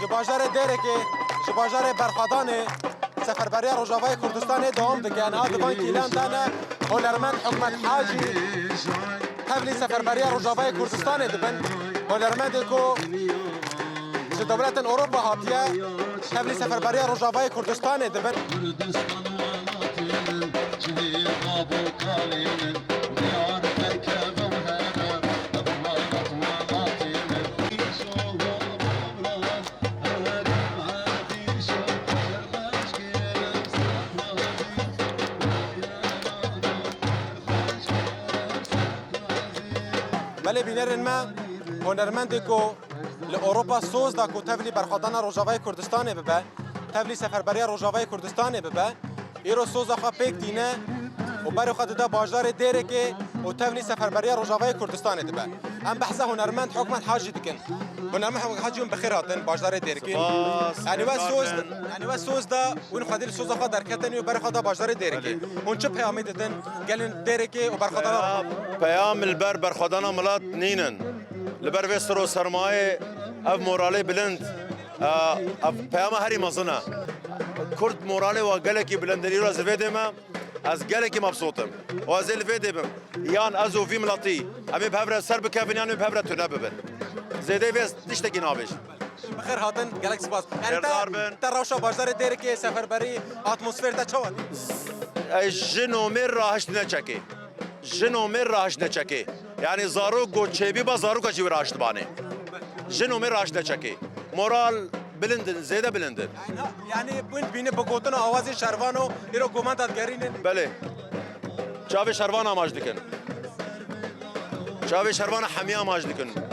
جباجار دیرکی جباجار برخادانه سفربری روجاوای کردستان دوام دکن ها دوان کیلان دانه هنرمند حکمت حاجی حفلی سفربری روجاوای کردستان دبن هنرمند کو دولت اروپا هاتیه حفلی سفربری روجاوای کردستان دبن بله بینرن ما هنرمندی کو لأوروبا سوز دا کو تبلی برخوادان روجاوای کردستان ببه تبلی سفربری روجاوای کردستان ببه ایرو سوز آخوا پیک دینه و برای خود دا باجدار دیره که و تبلی سفربری روجاوای کردستان ببه ام بحثه هنرمند حکمت حاجی دکن هنرمند حکمت حاجی هم بخیر هاتن باجدار دیره که یعنی و سوز دا وین خودی سوز آخوا درکتنی و برای خود دا باجدار دیره که اون چه پیامی دادن گلن دیره که و برخوادان پیام البر برخوادان ملات نینن لبر وسترو سرمایه اف مورالی بلند اف پیام هری مزنه کرد مورالی و گلکی بلندنی رو از ویدم از گلکی مبسوطم و از الویدم یان از او فی ملاتی امی بهبره سر بکفین یان بهبره تونه ببن زیده ویست تشتکی نابش بخیر هاتن گلک سپاس یعنی تا روشا باجدار دیره که سفربری اتمسفر دا چواد جنومر راهش نچکی جنومر راهش نچکی یعنی زارو گوچه‌بی با زارو کچی راهش بانه جنومر راهش نچکی مورال بلندن زیاده بلندن یعنی بین بگوتن آواز شروانو ایرو گماندادگرینن بله چاوی شروان آماج دکن چاوی شروان حمی آماج دکن